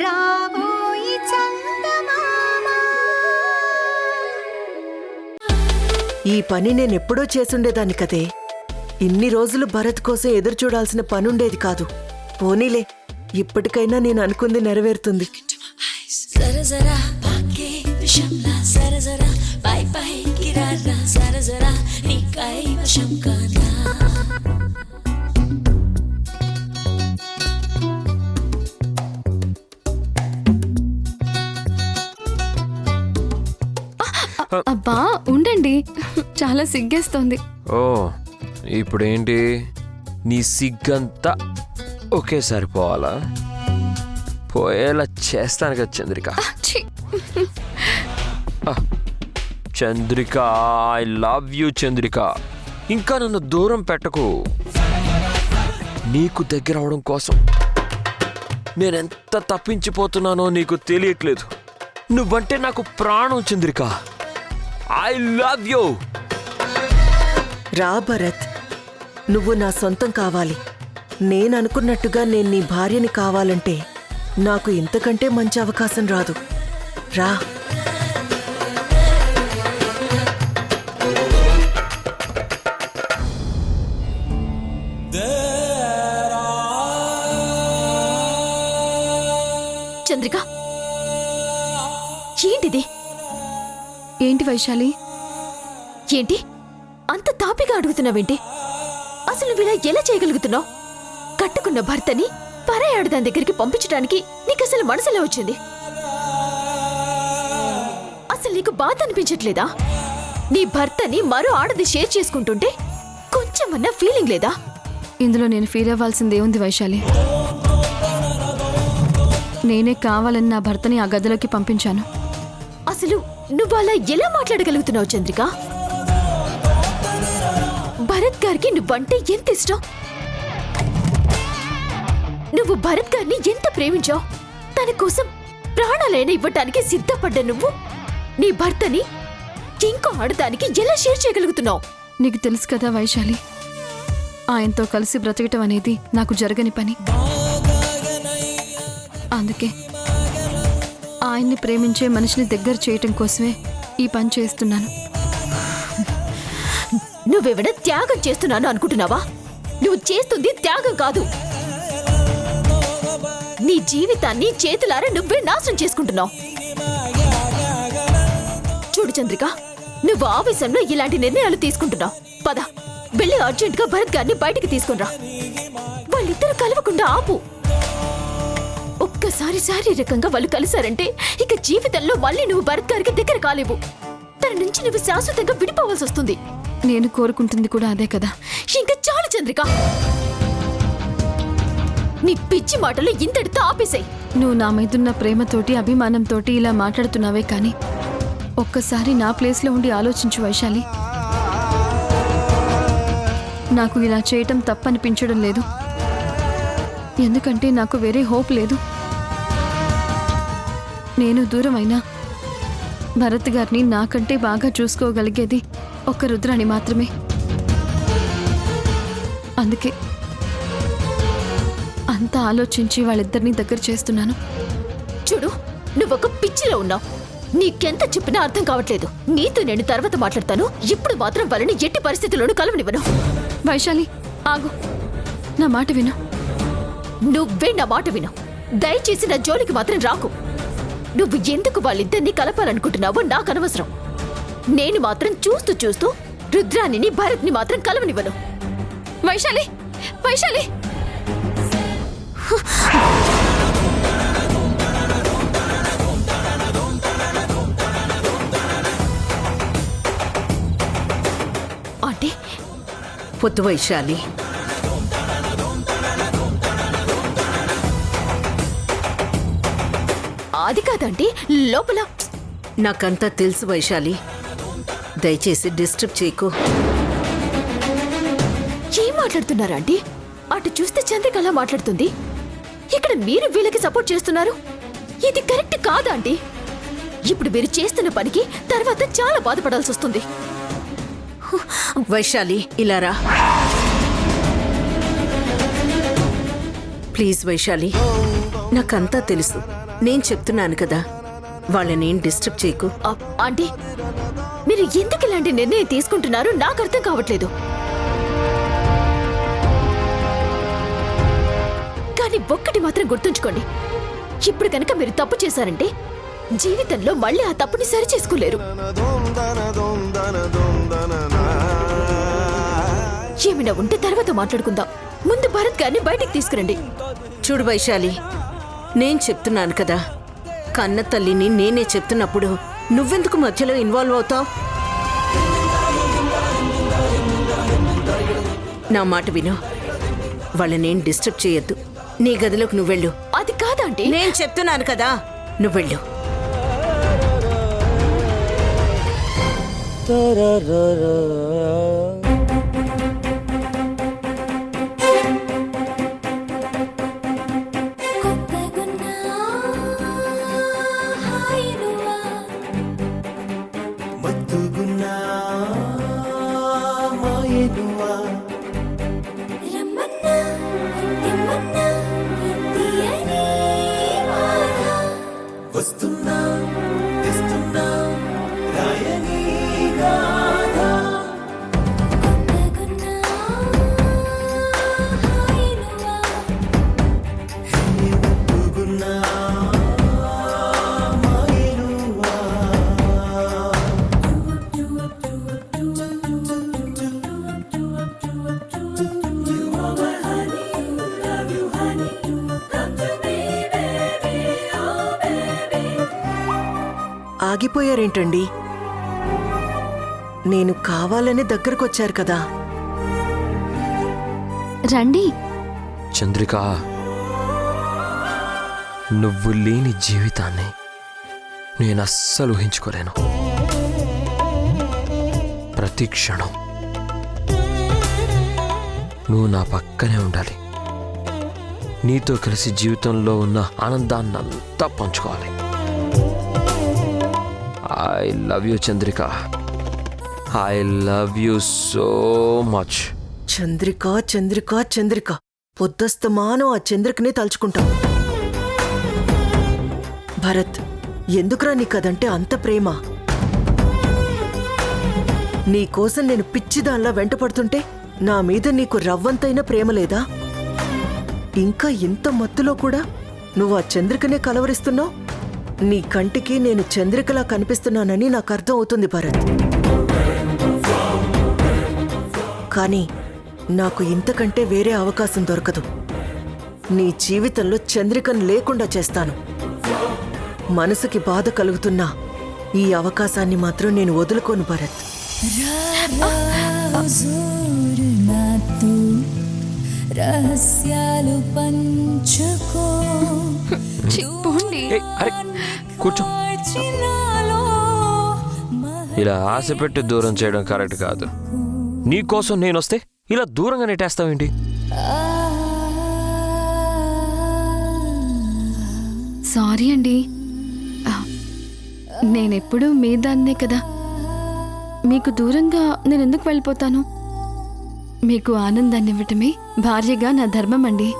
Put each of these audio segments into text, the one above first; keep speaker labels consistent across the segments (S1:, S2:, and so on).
S1: రాబోయి చందమామ.
S2: ఈ పని నేనెప్పుడో చేసుండేదాన్ని కదే. ఇన్ని రోజులు భరత్ కోసం ఎదురు చూడాల్సిన పనుండేది కాదు. పోనీలే, ఇప్పటికైనా నేను అనుకుంది నెరవేరుతుంది.
S3: అబ్బా ఉండండి, చాలా సిగ్గేస్తోంది.
S4: ఓ ఇప్పుడేంటి నీ సిగ్గంతా ఒకేసారి పోవాలా? పోయేలా చేస్తాను కదా చంద్రిక.
S3: ఛీ!
S4: Chandrika, I love you Chandrika. ఇంకా నన్ను దూరం పెట్టకు. నీకు దగ్గర అవడం కోసం నేనెంత తప్పించిపోతున్నానో నీకు తెలియట్లేదు. నువ్వంటే నాకు ప్రాణం చంద్రిక. I love you.
S2: రా భరత్, నువ్వు నా సొంతం కావాలి. నేననుకున్నట్టుగా నేను నీ భార్యని కావాలంటే నాకు ఇంతకంటే మంచి అవకాశం రాదు. రా.
S5: చంద్రిక, ఏంటిది?
S3: ఏంటి వైశాలి?
S5: ఏంటి అంత తాపిగా అడుగుతున్నావేంటి? అసలు నువ్వు ఇలా ఎలా చేయగలుగుతున్నావు? కట్టుకున్న భర్తని పరాయాడు దాని దగ్గరికి పంపించడానికి నీకు అసలు మనసులో వచ్చింది? అసలు నీకు బాధ అనిపించట్లేదా? నీ భర్తని మరో ఆడది షేర్ చేసుకుంటుంటే కొంచెమన్నా ఫీలింగ్ లేదా?
S3: ఇందులో నేను ఫీల్ అవ్వాల్సిందేముంది వైశాలి? నేనే కావాలని నా భర్తని ఆ గదిలోకి పంపించాను.
S5: అసలు నువ్వు అలా ఎలా మాట్లాడగలుగుతున్నావు చంద్రిక? భరత్ గారికి నువ్వంటే ఎంత ఇష్టం? నువ్వు భరత్ గారిని ఎంత ప్రేమించావు? తన కోసం ప్రాణాలైనా ఇవ్వటానికి సిద్ధపడ్డ నువ్వు నీ భర్తని ఇంకో ఆడదానికి ఎలా షేర్ చేయగలుగుతున్నావు?
S3: నీకు తెలుసు కదా వైశాలి, ఆయనతో కలిసి బ్రతకటం అనేది నాకు జరగని పని. అందుకే ఆయన్ని ప్రేమించే మనిషిని దగ్గర చేయటం కోసమే ఈ పని చేస్తున్నాను.
S5: నువ్వెవడ త్యాగం చేస్తున్నాను అనుకుంటున్నావా? నువ్వు చేస్తుంది త్యాగం కాదు. నీ జీవితాన్ని చేతులారా నువ్వే నాశనం చేసుకుంటున్నావు. చూడు చంద్రిక, నువ్వు ఆవేశంలో ఇలాంటి నిర్ణయాలు తీసుకుంటున్నావు. పద, వెళ్ళి అర్జెంట్ గా భరత్ గారిని బయటికి తీసుకునిరా. వాళ్ళిద్దరు కలవకుండా ఆపు. ఒక్కసారి శారీరకంగా వాళ్ళు కలిశారంటే ఇక జీవితంలో మళ్ళీ నువ్వు భరత్ గారికి దగ్గర కాలేవు. తన నుంచి నువ్వు శాశ్వతంగా విడిపోవాల్సి వస్తుంది.
S3: నేను కోరుకుంటుంది కూడా అదే కదా.
S5: ఇంకా చాలు చంద్రిక, నీ పిచ్చి మాటలు ఇంతటితో ఆపేశాయి.
S3: నువ్వు నా మీదున్న ప్రేమతోటి అభిమానంతోటి ఇలా మాట్లాడుతున్నావే కానీ ఒక్కసారి నా ప్లేస్లో ఉండి ఆలోచించు వైశాలి. నాకు ఇలా చేయటం తప్పనిపించడం లేదు. ఎందుకంటే నాకు వేరే హోప్ లేదు. నేను దూరమైనా భరత్ గారిని నాకంటే బాగా చూసుకోగలిగేది ఒక్క రుద్రాని మాత్రమే. అందుకే అంతా ఆలోచించి వాళ్ళిద్దరినీ దగ్గర చేస్తున్నాను.
S5: చూడు, నువ్వొక పిచ్చిలో ఉన్నావు. నీకెంత చెప్పినా అర్థం కావట్లేదు. నీతో నేను తర్వాత మాట్లాడతాను. ఇప్పుడు మాత్రం వాళ్ళని ఎట్టి పరిస్థితుల్లోనూ కలవనివ్వను.
S3: వైశాలి ఆగు, నా మాట విను.
S5: నువ్వే నా మాట విను. దయచేసి నా జోలికి మాత్రం రాకు. నువ్వు ఎందుకు వాళ్ళిద్దరినీ కలపాలనుకుంటున్నావో నాకు అనవసరం. నేను మాత్రం చూస్తూ చూస్తూ రుద్రాణిని భరత్ని మాత్రం కలవనివ్వను.
S3: వైశాలి, వైశాలి!
S5: అంటే
S2: పొద్దు వైశాలి,
S5: అది కాదంటే లోపల.
S2: నాకంతా తెలుసు వైశాలి, దయచేసి డిస్టర్బ్ చేయకు.
S5: ఏం మాట్లాడుతున్నారా ఆంటీ? అటు చూస్తే చంద్రిక అలా మాట్లాడుతుంది, ఇక్కడ మీరు వీళ్ళకి సపోర్ట్ చేస్తున్నారు. ఇది కరెక్ట్ కాదా ఆంటీ? ఇప్పుడు మీరు చేస్తున్న పనికి తర్వాత చాలా బాధపడాల్సి వస్తుంది.
S2: వైశాలి, ఇలా రా. ప్లీజ్ వైశాలి, నాకంతా తెలుసు.
S6: నేను చెప్తున్నాను కదా, వాళ్ళనేం డిస్టర్బ్ చేయకు.
S5: ఆంటీ మీరు ఎందుకు ఇలాంటి నిర్ణయం తీసుకుంటున్నారో నాకు అర్థం కావట్లేదు. కానీ ఒక్కటి మాత్రం గుర్తుంచుకోండి, ఇప్పుడు కనుక మీరు తప్పు చేశారంటే జీవితంలో మళ్ళీ ఆ తప్పుని సరి చేసుకోలేరు. ఏమైనా ఉంటే తర్వాత మాట్లాడుకుందాం. ముందు భరత్ గారిని బయటికి తీసుకురండి.
S6: చూడు వైశాలి, నేను చెప్తున్నాను కదా, కన్న తల్లిని నేనే చెప్తున్నప్పుడు నువ్వెందుకు మధ్యలో ఇన్వాల్వ్ అవుతావు? నా మాట విను, వాళ్ళనేం డిస్టర్బ్ చేయొద్దు. నీ గదిలోకి నువ్వెళ్ళు.
S5: అది కాదంటే
S6: నేను చెప్తున్నాను కదా, నువ్వెళ్ళు.
S2: ఆగిపోయారేంటండి? నేను కావాలని దగ్గరకొచ్చారు కదా.
S3: రండి.
S4: చంద్రిక, నువ్వు లేని జీవితాన్ని నేను అస్సలు ఊహించుకోలేను. ప్రతి క్షణం నువ్వు నా పక్కనే ఉండాలి. నీతో కలిసి జీవితంలో ఉన్న ఆనందాన్నంతా పంచుకోవాలి. I love you Chandrika. I love you so much.
S2: Chandrika Chandrika Chandrika, పొద్దస్తమానం ఆ చంద్రికనే తలుచుకుంటాం. భరత్, ఎందుకురా నీకదంటే అంత ప్రేమ? నీకోసం నేను పిచ్చిదాన్లా వెంటపడుతుంటే నా మీద నీకు రవ్వంతైనా ప్రేమ లేదా? ఇంకా ఇంత మత్తులో కూడా నువ్వు ఆ చంద్రికనే కలవరిస్తున్నావు. నీ కంటికి నేను చంద్రికలా కనిపిస్తున్నానని నాకు అర్థం అవుతుంది భరత్. కానీ నాకు ఇంతకంటే వేరే అవకాశం దొరకదు. నీ జీవితంలో చంద్రికను లేకుండా చేస్తాను. మనసుకి బాధ కలుగుతున్నా ఈ అవకాశాన్ని మాత్రం నేను వదులుకోను భరత్.
S1: రహస్యాలు పంచుకో.
S4: ఏయ్, అరే కూర్చో. ఇలా ఆశ పెట్టి దూరం చేయడం కరెక్ట్ కాదు. నీకోసం నేనొస్తే ఇలా దూరంగా నెట్టేస్తావేంటి?
S3: సారీ అండి, నేనెప్పుడూ మీ దాన్నే కదా. మీకు దూరంగా నేను ఎందుకు వెళ్ళిపోతాను? మీకు ఆనందాన్ని ఇవ్వటమే భార్యగా నా ధర్మం అండి.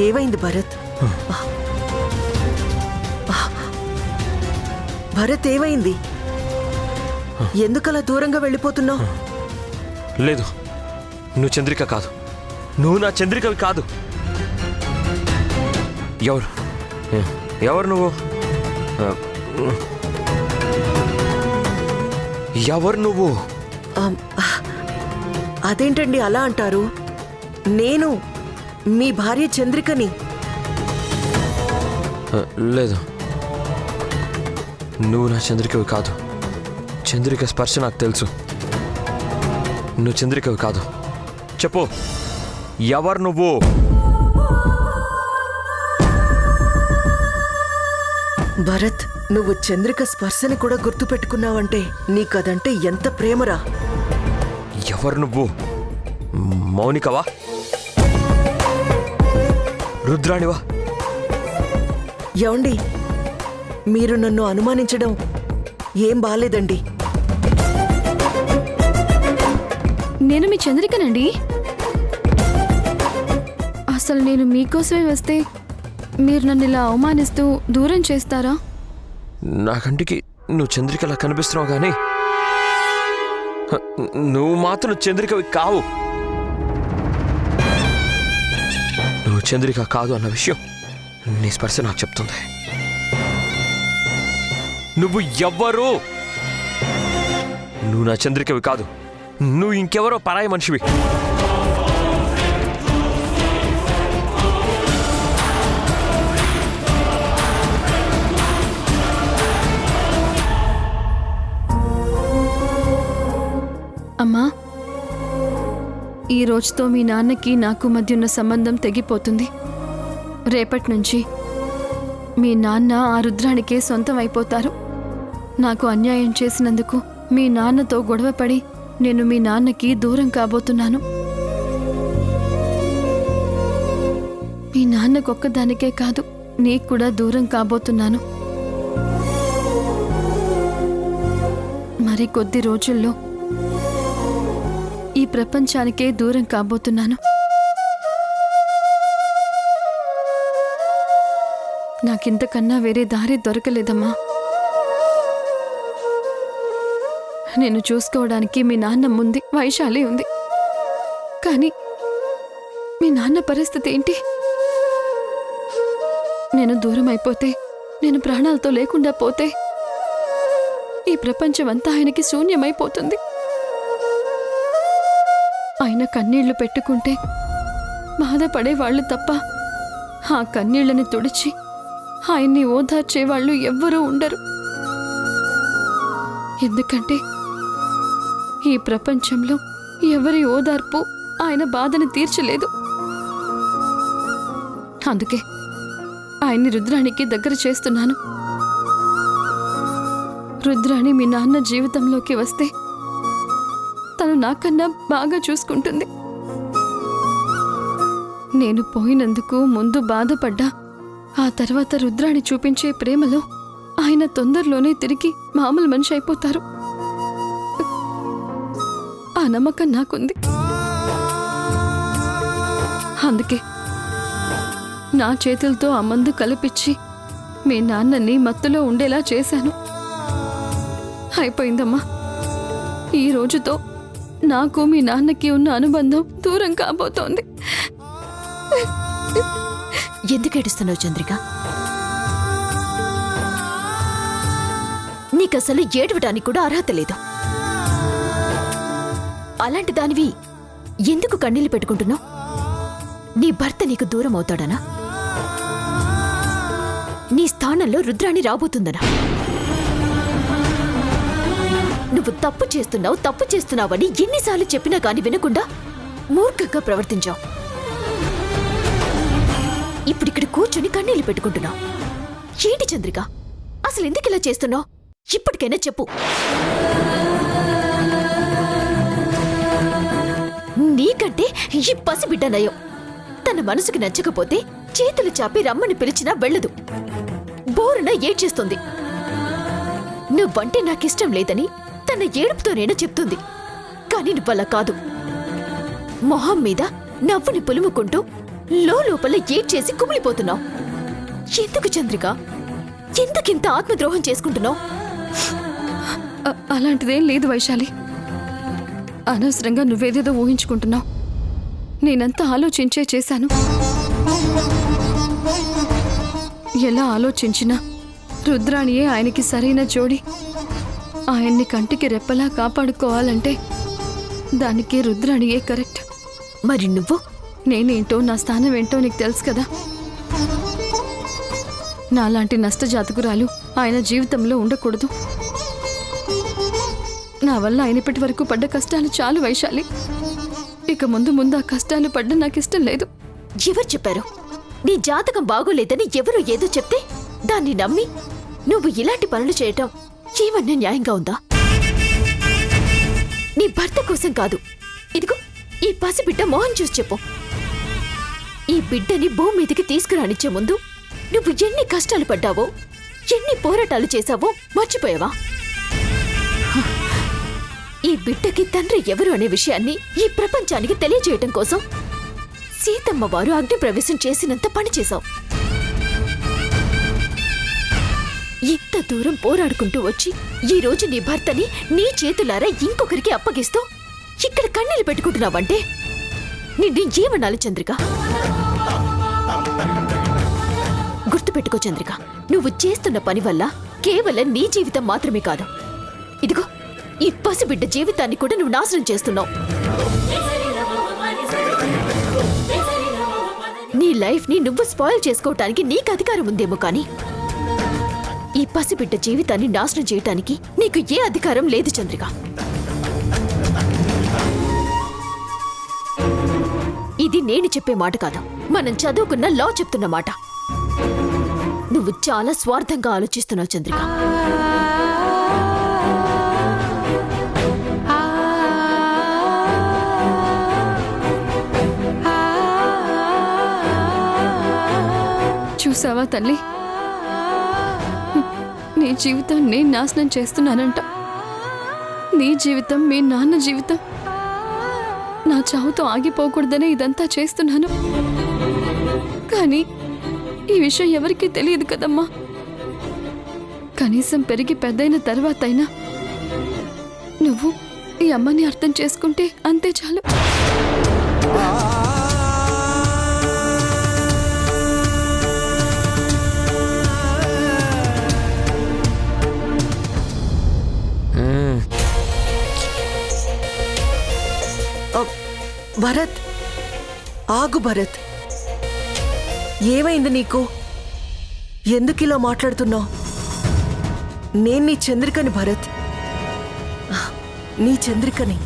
S2: ఏమైంది భరత్? భరత్, ఏమైంది? ఎందుకలా దూరంగా వెళ్ళిపోతున్నావు?
S4: లేదు, నువ్వు చంద్రిక కాదు. నువ్వు నా చంద్రికవి కాదు. ఎవరు ఎవరు నువ్వు ఎవరు నువ్వు
S2: ఆమ్, అదేంటండి అలా అంటారు? నేను మీ భార్య చంద్రికని.
S4: లేదు, నువ్వు నా చంద్రికవి కాదు. చంద్రిక స్పర్శ నాకు తెలుసు. నువ్వు చంద్రికవి కాదు. చెప్పు, ఎవరు నువ్వు?
S2: భరత్, నువ్వు చంద్రిక స్పర్శని కూడా గుర్తుపెట్టుకున్నావంటే నీకదంటే ఎంత ప్రేమరా.
S4: ఎవరు నువ్వు? మౌనికవా? రుద్రాణివా?
S2: ఏమండి, మీరు నన్ను అనుమానించడం ఏం బాలేదండి.
S3: నేను మీ చంద్రికనండి. అసలు నేను మీకోసమే వస్తే మీరు నన్ను ఇలా అవమానిస్తూ దూరం చేస్తారా?
S4: నా కంటికి నువ్వు చంద్రికలా కనిపిస్తున్నావు కానీ నువ్వు మాత్రం చంద్రికవి కావు. నువ్వు చంద్రిక కాదు అన్న విషయం నీ స్పర్శ నాకు చెప్తుంది. నువ్వు ఎవ్వరు? నువ్వు నా చంద్రికవి కాదు. నువ్వు ఇంకెవరో పరాయి మనిషివి.
S3: అమ్మా, ఈ రోజుతో మీ నాన్నకి నాకు మధ్య ఉన్న సంబంధం తెగిపోతుంది. రేపటి నుంచి మీ నాన్న ఆ రుద్రానికే సొంతం అయిపోతారు. నాకు అన్యాయం చేసినందుకు మీ నాన్నతో గొడవపడి నేను మీ నాన్నకి దూరం కాబోతున్నాను. మీ నాన్నకొక్కదానికే కాదు, నీకు కూడా దూరం కాబోతున్నాను. మరి కొద్ది రోజుల్లో ఈ ప్రపంచానికే దూరం కాబోతున్నాను. నాకింతకన్నా వేరే దారి దొరకలేదమ్మా. నేను చూసుకోవడానికి మీ నాన్న ముందు వైశాలి ఉంది. కానీ మీ నాన్న పరిస్థితి ఏంటి? నేను దూరం అయిపోతే, నేను ప్రాణాలతో లేకుండా పోతే ఈ ప్రపంచమంతా ఆయనకి శూన్యమైపోతుంది. ఆయన కన్నీళ్లు పెట్టుకుంటే బాధపడేవాళ్లు తప్ప ఆ కన్నీళ్లని తుడిచి ఆయన్ని ఓదార్చేవాళ్లు ఎవ్వరూ ఉండరు. ఎందుకంటే ఈ ప్రపంచంలో ఎవరి ఓదార్పు ఆయన బాధని తీర్చలేదు. అందుకే ఆయన్ని రుద్రానికి దగ్గర చేస్తున్నాను. రుద్రాణి మీ నాన్న జీవితంలోకి వస్తే తను నాకన్నా బాగా చూసుకుంటుంది. నేను పోయినందుకు ముందు బాధపడ్డా, ఆ తర్వాత రుద్రాణి చూపించే ప్రేమలో ఆయన తొందరలోనే తిరిగి మామూలు మనిషి అయిపోతారు. ఆ నమ్మకం నాకుంది. అందుకే నా చేతులతో ఆ మందు కలిపిచ్చి మీ నాన్నని మత్తులో ఉండేలా చేశాను. అయిపోయిందమ్మా. ఈ రోజుతో నాకు మీ నాన్నకి ఉన్న అనుబంధం దూరం కాబోతోంది.
S5: ఎందుకు ఏడుస్తున్నావు చంద్రిక? నీకసలు ఏడవడానికి కూడా అర్హత లేదు. అలాంటి దానివి ఎందుకు కన్నీళ్లు పెట్టుకుంటున్నావు? నీ భర్త నీకు దూరం అవుతాడనా? నీ స్థానంలో రుద్రాణి రాబోతుందనా? నువ్వు తప్పు చేస్తున్నావని ఎన్నిసార్లు చెప్పినా కాని వినకుండా మూర్ఖంగా ప్రవర్తించావు. ఇప్పుడిక్కడ కూర్చొని కన్నీళ్లు పెట్టుకుంటున్నావు. ఏంటి చంద్రిక, అసలు ఎందుకు ఇలా చేస్తున్నావు? ఇప్పటికైనా చెప్పు. నీకంటే ఈ పసిబిడ్డ నయం. తన మనసుకు నచ్చకపోతే చేతులు చాపి రమ్మని పిలిచినా వెళ్ళదు. బోరున ఏడ్చేస్తుంది. నువ్వంటే నాకిష్టం లేదని తన ఏడుపుతోనైనా చెప్తుంది. కానీ నువ్వలా కాదు. మొహం మీద నవ్వుని పులుముకుంటూ లోపల ఏడ్చేసి కుమిలిపోతున్నావు. ఎందుకు చంద్రిక? ఎందుకింత ఆత్మద్రోహం చేసుకుంటున్నావు?
S3: అలాంటిదేం లేదు వైశాలి. అనవసరంగా నువ్వేదేదో ఊహించుకుంటున్నావు. నేనంతా ఆలోచించే చేశాను. ఎలా ఆలోచించినా రుద్రాణియే ఆయనకి సరైన జోడి. ఆయన్ని కంటికి రెప్పలా కాపాడుకోవాలంటే దానికి రుద్రాణియే కరెక్ట్.
S5: మరి నువ్వు?
S3: నేనేంటో నా స్థానం ఏంటో నీకు తెలుసు కదా. నాలాంటి నష్టజాతకురాలు ఆయన జీవితంలో ఉండకూడదు. నా వల్ల ఆయన ఇప్పటి వరకు పడ్డ కష్టాలు చాలు వైశాలి. ఇక ముందు ముందు ఆ కష్టాలు పడ్డ నాకు ఇష్టం లేదు.
S5: ఎవరు చెప్పారు? నీ జాతకం బాగోలేదని ఎవరో ఏదో చెప్తే దాన్ని నమ్మి నువ్వు ఇలాంటి పనులు చేయటం ఏమన్నా న్యాయంగా ఉందా? నీ భర్త కోసం కాదు, ఇదిగో ఈ పసిబిడ్డ మోహన్ చూసి చెప్పు. ఈ బిడ్డని భూమి మీదకి తీసుకురానిచ్చే ముందు నువ్వు ఎన్ని కష్టాలు పడ్డావో, ఎన్ని పోరాటాలు చేశావో మర్చిపోయావా? ఈ బిడ్డకి తండ్రి ఎవరు అనే విషయాన్ని ఈ ప్రపంచానికి తెలియజేయటం కోసం సీతమ్మ వారు అగ్ని ప్రవేశం చేసినంత పని చేశావు. ఇంత దూరం పోరాడుకుంటూ వచ్చి ఈ రోజు నీ భర్తని నీ చేతులారా ఇంకొకరికి అప్పగిస్తూ ఇక్కడ కన్నీళ్లు పెట్టుకుంటున్నావంటే నిన్ను ఏమనాలి చంద్రిక? గుర్తుపెట్టుకో చంద్రిక, నువ్వు చేస్తున్న పని వల్ల కేవలం నీ జీవితం మాత్రమే కాదు, ఇదిగో ఈ పసిబిడ్డ జీవితాన్ని కూడా నువ్వు నాశనం చేస్తున్నావు. నీ లైఫ్ ని నువ్వు స్పాయిల్ చేసుకోవటానికి నీకు అధికారం ఉందేమో, కానీ ఈ పసిబిడ్డ జీవితాన్ని నాశనం చేయటానికి నీకు ఏ అధికారం లేదు చంద్రిక. ఇది నేను చెప్పే మాట కాదు, మనం చదువుకున్న లా చెప్తున్న మాట. నువ్వు చాలా స్వార్థంగా ఆలోచిస్తున్నావు చంద్రిక.
S3: చూసావా తల్లి, నీ జీవితం నేను నాశనం చేస్తున్నానంట. నీ జీవితం, మీ నాన్న జీవితం నా చావుతో ఆగిపోకూడదనే ఇదంతా చేస్తున్నాను. కానీ ఈ విషయం ఎవరికీ తెలియదు కదమ్మా. కనీసం పెరిగి పెద్దయిన తర్వాతైనా నువ్వు ఈ అమ్మని అర్థం చేసుకుంటే అంతే చాలు.
S2: భరత్, ఆగు భరత్. ఏమైంది నీకు? ఎందుకు ఇలా మాట్లాడుతున్నావు? నేను నీ చంద్రికని భరత్, నీ చంద్రికని,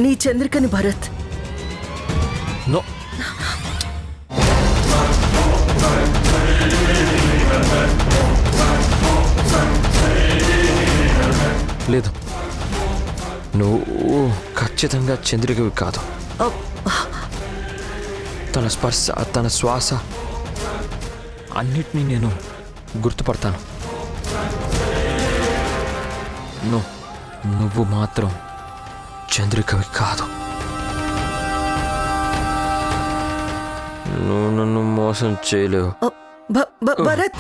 S2: నీ చంద్రికని భరత్.
S4: నో, లేదు, నువ్వు ఖచ్చితంగా చంద్రికవి కాదు. తన స్పర్శ, తన శ్వాస అన్నిటినీ నేను గుర్తుపడతాను. నువ్వు మాత్రం చంద్రికవి కాదు. నువ్వు నన్ను మోసం చేయలేవు.
S2: భరత్,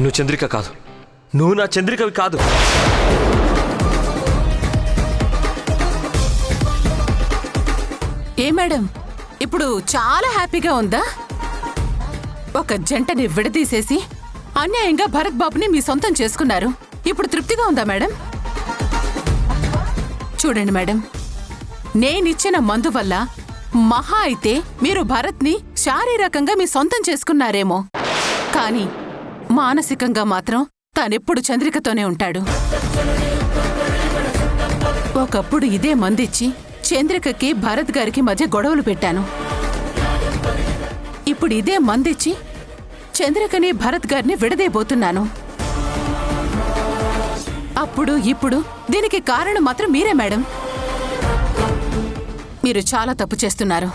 S4: నువ్వు చంద్రిక కాదు, నువ్వు నా చంద్రికవి కాదు.
S7: ఏ మేడం, ఇప్పుడు చాలా హ్యాపీగా ఉందా? ఒక జంటని విడదీసేసి అన్యాయంగా భరత్ బాబుని మీ సొంతం చేసుకున్నారు. ఇప్పుడు తృప్తిగా ఉందా మేడం? చూడండి మేడం, నేనిచ్చిన మందు వల్ల మహా అయితే మీరు భరత్ని శారీరకంగా మీ సొంతం చేసుకున్నారేమో, కానీ మానసికంగా మాత్రం తానెప్పుడు చంద్రికతోనే ఉంటాడు. ఒకప్పుడు ఇదే మందిచ్చి చంద్రికకి భరత్ గారికి మధ్య గొడవలు పెట్టాను. ఇప్పుడు ఇదే మందిచ్చి చంద్రికని భరత్ గారిని విడదేయబోతున్నాను. అప్పుడు ఇప్పుడు దీనికి కారణం మాత్రం మీరే మేడం. మీరు చాలా తప్పు చేస్తున్నారు.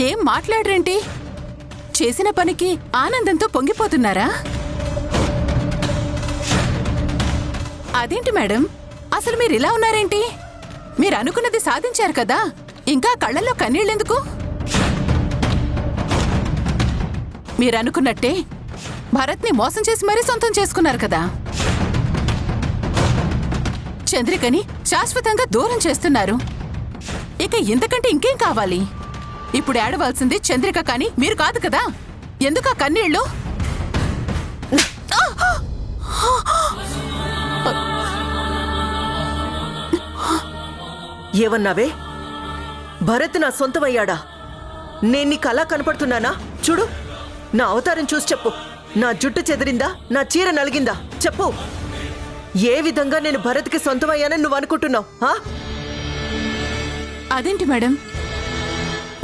S7: ఏం మాట్లాడరేంటి? చేసిన పనికి ఆనందంతో పొంగిపోతున్నారా? అదేంటి మేడం, అసలు మీరు ఇలా ఉన్నారేంటి? మీరు అనుకున్నది సాధించారు కదా, ఇంకా కళ్ళల్లో కన్నీళ్ళెందుకు? మీరనుకున్నట్టే భరత్ని మోసం చేసి మరీ సొంతం చేసుకున్నారు కదా. చంద్రికని శాశ్వతంగా దూరం చేస్తున్నారు. ఇక ఇంతకంటే ఇంకేం కావాలి? ఇప్పుడు ఏడవలసింది చంద్రిక కానీ మీరు కాదు కదా. ఎందుకు ఆ కన్నీళ్ళు?
S2: ఏవన్నావే? భరత్ నా సొంతమయ్యాడా? నేను నీకు అలా కనపడుతున్నానా? చూడు, నా అవతారం చూసి చెప్పు. నా జుట్టు చెదిరిందా? నా చీర నలిగిందా? చెప్పు. ఏ విధంగా నేను భరత్కి సొంతమయ్యానని నువ్వు అనుకుంటున్నావు?
S7: అదేంటి మేడం,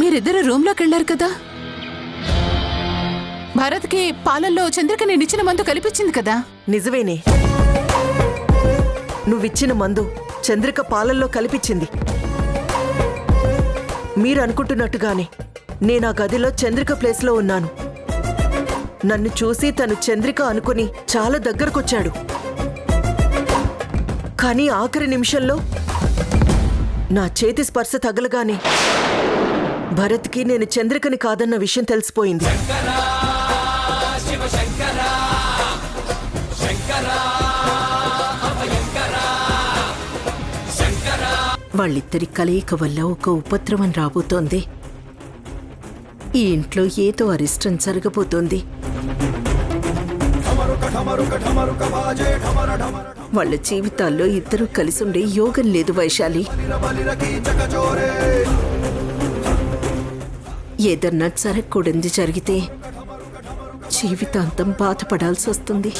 S7: మీరిద్దరు రూమ్లోకి వెళ్ళారు కదా. భరత్కి పాలల్లో చంద్రిక నేనిచ్చిన మందు కల్పించింది కదా.
S2: నిజమేనే, నువ్విచ్చిన మందు చంద్రిక పాలల్లో కలిపించింది. మీరు అనుకుంటున్నట్టుగానే నేను ఆ గదిలో చంద్రిక ప్లేస్లో ఉన్నాను. నన్ను చూసి తను చంద్రిక అనుకుని చాలా దగ్గరకొచ్చాడు. కానీ ఆఖరి నిమిషంలో నా చేతి స్పర్శ తగలగానే భరత్కి నేను చంద్రికని కాదన్న విషయం తెలిసిపోయింది.
S6: వాళ్ళిద్దరి కలయిక వల్ల ఒక ఉపద్రవం రాబోతోంది. ఈ ఇంట్లో ఏదో అరిష్టం జరగబోతోంది. వాళ్ళ జీవితాల్లో ఇద్దరూ కలిసి ఉండే యోగం లేదు వైశాలి. ఏదన్నా జరగకూడదు జరిగితే జీవితాంతం బాధపడాల్సి వస్తుంది.